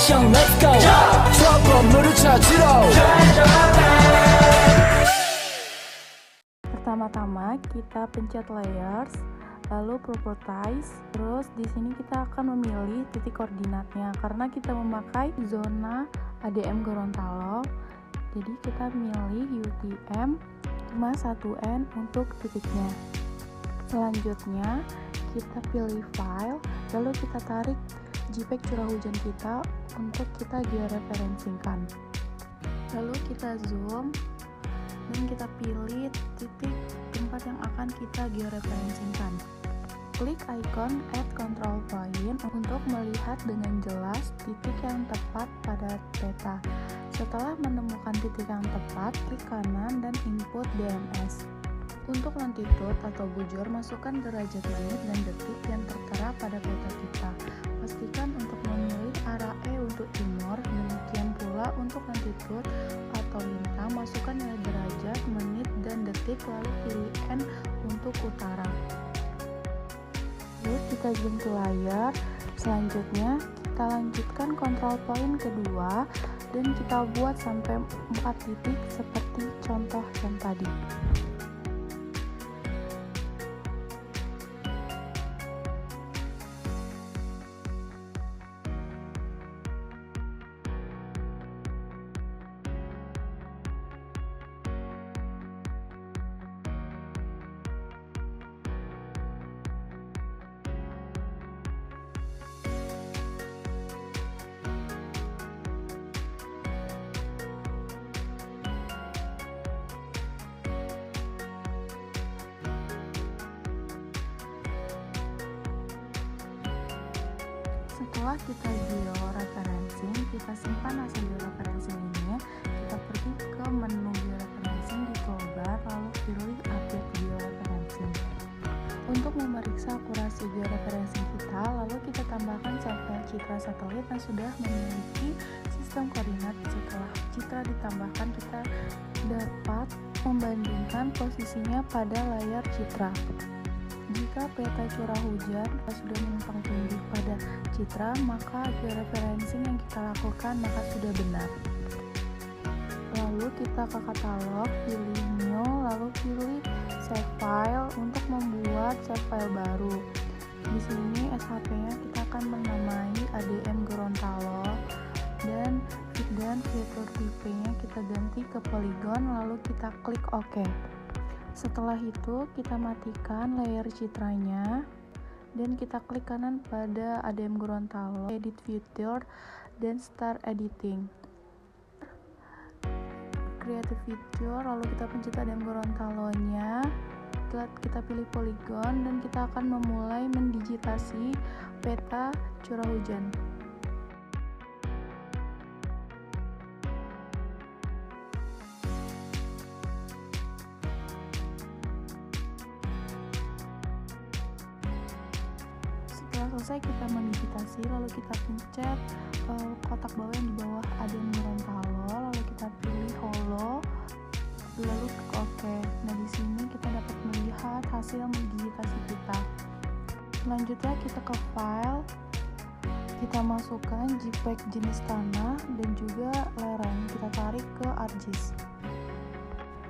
액션 let's go 저 건물을 찾으러 Pertama-tama kita pencet layers, lalu properties. Terus di sini kita akan memilih titik koordinatnya karena kita memakai zona ADM Gorontalo. Jadi kita milih UTM 51N untuk titiknya. Selanjutnya kita pilih file, lalu kita tarik JPEG curah hujan kita untuk kita georeferensikan. Lalu kita zoom dan kita pilih titik tempat yang akan kita georeferensikan. Klik icon add control point untuk melihat dengan jelas titik yang tepat pada peta. Setelah menemukan titik yang tepat, klik kanan dan input DMS. Untuk longitude atau bujur, masukkan derajat menit dan detik yang tertera pada peta kita. Pastikan untuk memilih arah E untuk timur, demikian pula untuk longitude atau lintang, masukkan nilai derajat, menit, dan detik, lalu pilih N untuk utara. Lalu kita zoom ke layar. Selanjutnya kita lanjutkan control point kedua dan kita buat sampai 4 titik seperti contoh yang tadi. Setelah kita georeferencing, kita simpan hasil georeferencing ini. Kita pergi ke menu georeferencing di toolbar, lalu pilih update georeferencing. Untuk memeriksa akurasi georeferencing kita, lalu kita tambahkan file citra satelit yang sudah memiliki sistem koordinat. Setelah citra ditambahkan, kita dapat membandingkan posisinya pada layar citra. Jika peta curah hujan sudah menumpang tindih pada citra, maka georeferencing yang kita lakukan maka sudah benar. Lalu kita ke katalog, pilih new, lalu pilih save file untuk membuat save file baru. Di sini SHP-nya kita akan menamai ADM Gorontalo dan fitur tipenya kita ganti ke polygon, lalu kita klik OK. Setelah itu kita matikan layar citranya dan kita klik kanan pada ADM Gorontalo, edit feature dan start editing. Create feature, lalu kita pencet ADM Gorontalo-nya, kita pilih polygon dan kita akan memulai mendigitasi peta curah hujan. Selesai kita mendigitasi, lalu kita pencet kotak bawah yang di bawah ADM Gorontalo, lalu kita pilih holo, lalu klik OK. Nah, di sini kita dapat melihat hasil digitasi kita. Selanjutnya kita ke file, kita masukkan JPEG jenis tanah dan juga lereng, kita tarik ke ArcGIS.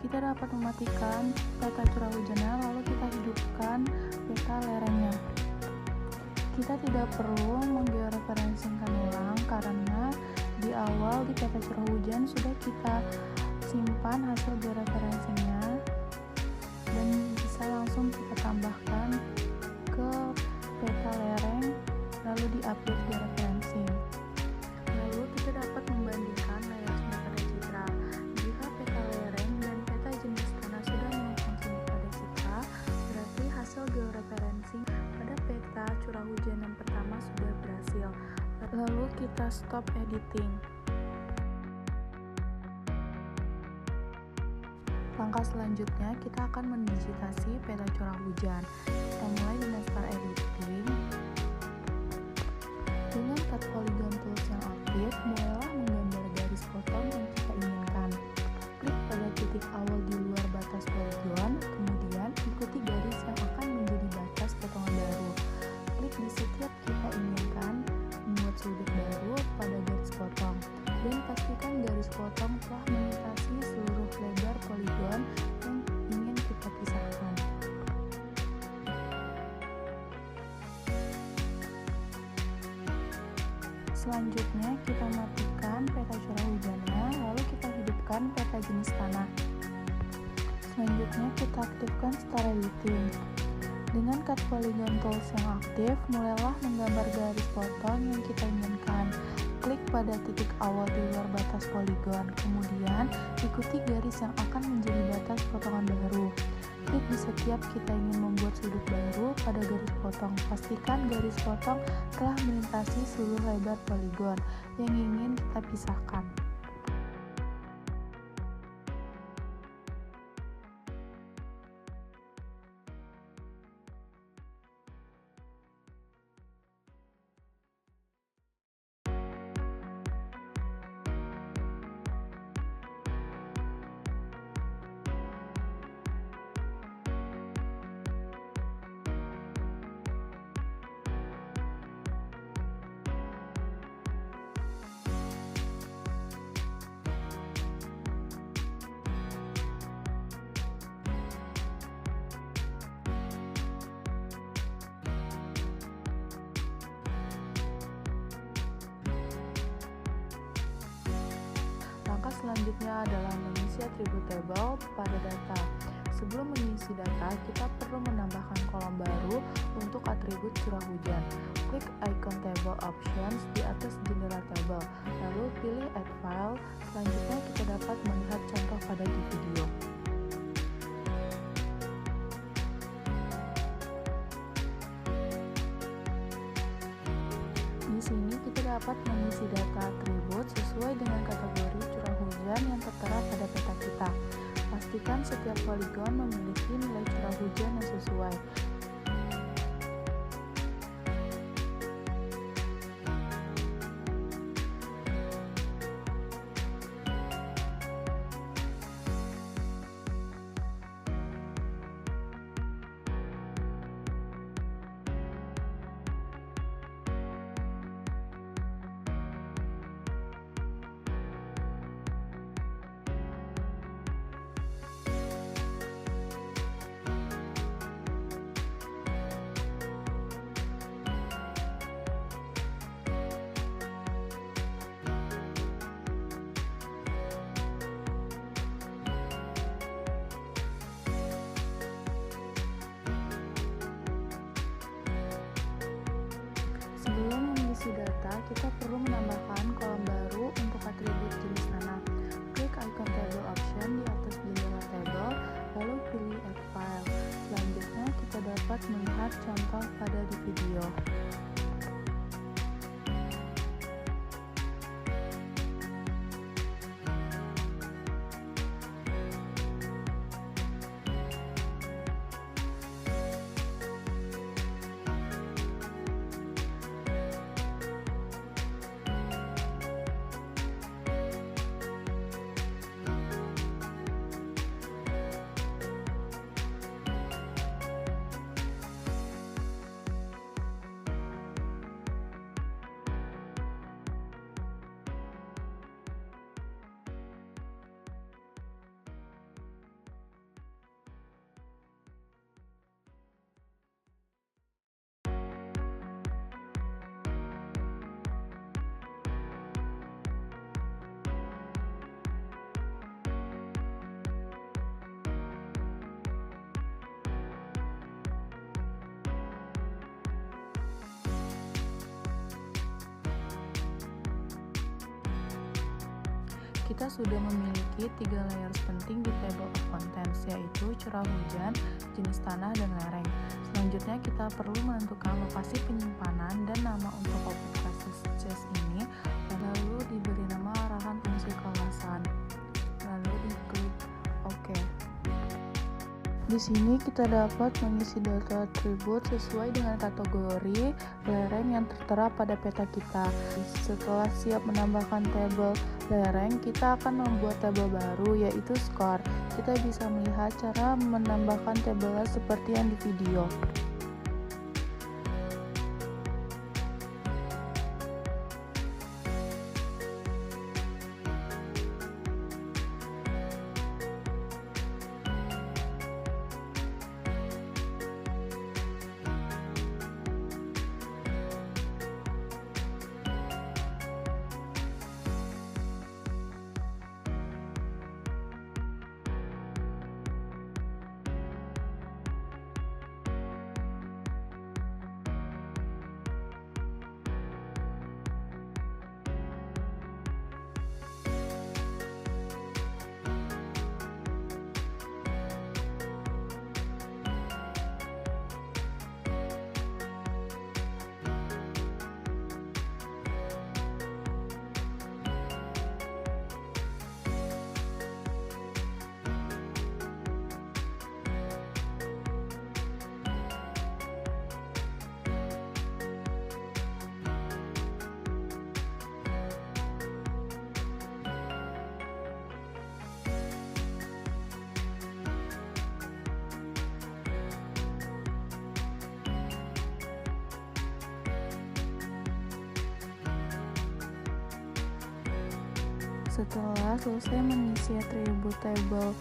Kita dapat mematikan peta curah hujannya, lalu kita hidupkan peta lerengnya. Kita tidak perlu menggeoreferensikan ulang karena di awal di peta curah hujan sudah kita simpan hasil georeferensinya dan bisa langsung kita tambahkan ke peta lereng lalu di-update georeferencing. Lalu kita dapat membandingkan layar pada citra. Jika peta lereng dan peta jenis tanah sudah menumpang tindih pada citra, berarti hasil georeferencing pada peta curah hujan yang pertama sudah berhasil. Lalu kita stop editing. Langkah selanjutnya kita akan mendigitasi peta curah hujan. Kita mulai dengan start editing. Dengan cut polygon tools yang aktif, mulailah menggambar garis potong yang kita inginkan. Klik pada titik awal di luar batas polygon, kemudian ikuti garis yang akan menjadi batas potongan baru. Klik di setiap kita inginkan membuat sudut baru pada garis Selanjutnya kita matikan peta curah hujannya, lalu kita hidupkan peta jenis tanah. Selanjutnya kita aktifkan star editing. Dengan cut polygon tools yang aktif, mulailah menggambar garis potong yang kita inginkan. Klik pada titik awal di luar batas polygon, kemudian ikuti garis yang akan menjadi batas potongan baru. Klik di setiap kita ingin membuat sudut baru pada garis potong. Pastikan garis potong telah melintasi seluruh lebar polygon yang ingin kita pisahkan. Langkah selanjutnya adalah mengisi atribut table pada data. Sebelum mengisi data, kita perlu menambahkan kolom baru untuk atribut curah hujan. Klik icon table options di atas jendela table, lalu pilih add file. Selanjutnya kita dapat melihat contoh pada di video. Di sini kita dapat mengisi data atribut sesuai dengan kategori curah hujan yang tertera pada peta kita. Pastikan setiap poligon memiliki nilai curah hujan yang sesuai. Sebelum mengisi data, kita perlu menambahkan kolom baru untuk atribut jenis tanah. Klik icon table option di atas jendela table, lalu pilih add file. Selanjutnya kita dapat melihat contoh pada di video. Kita sudah memiliki 3 layers penting di table of contents, yaitu curah hujan, jenis tanah, dan lereng. Selanjutnya kita perlu menentukan lokasi penyimpanan dan nama untuk objek classes ini, lalu diberi nama arahan fungsi kelassan, lalu diklik OK. Di sini kita dapat mengisi data atribut sesuai dengan kategori lereng yang tertera pada peta kita. Setelah siap menambahkan tabel lereng, kita akan membuat tabel baru, yaitu skor. Kita bisa melihat cara menambahkan tabelnya seperti yang di video. Setelah selesai mengisi attributable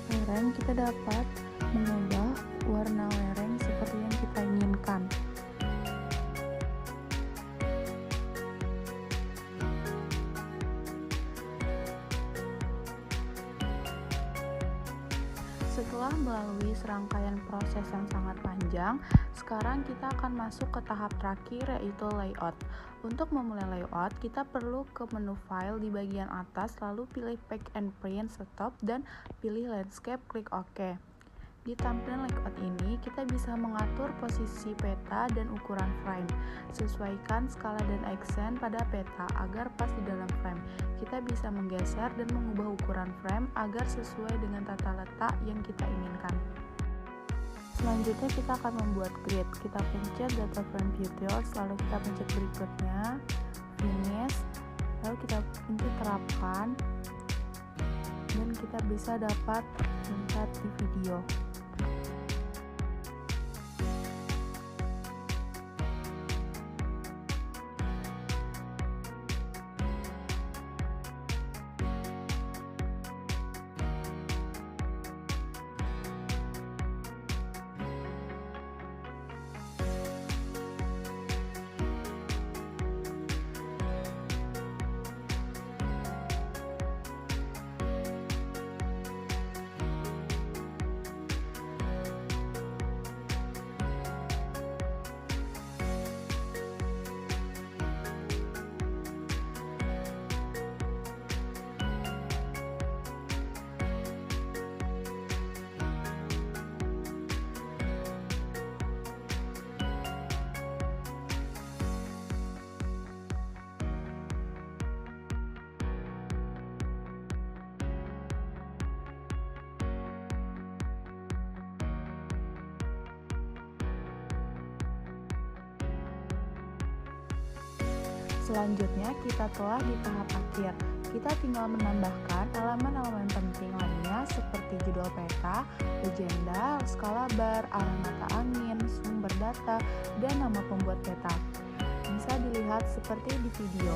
lereng, kita dapat mengubah warna lereng seperti yang kita inginkan. Setelah melalui serangkaian proses yang sangat panjang, sekarang kita akan masuk ke tahap terakhir, yaitu layout. Untuk memulai layout, kita perlu ke menu file di bagian atas, lalu pilih pack and print stop dan pilih landscape, klik OK. Di tampilan layout ini, kita bisa mengatur posisi peta dan ukuran frame. Sesuaikan skala dan accent pada peta agar pas di dalam frame. Kita bisa menggeser dan mengubah ukuran frame agar sesuai dengan tata letak yang kita inginkan. Selanjutnya kita akan membuat grid. Kita pencet data frame details, lalu kita pencet berikutnya, finish, lalu kita pencet terapkan, dan kita bisa dapat melihat di video. Selanjutnya kita telah di tahap akhir. Kita tinggal menambahkan elemen-elemen penting lainnya seperti judul peta, legenda, skala bar, arah mata angin, sumber data, dan nama pembuat peta. Bisa dilihat seperti di video.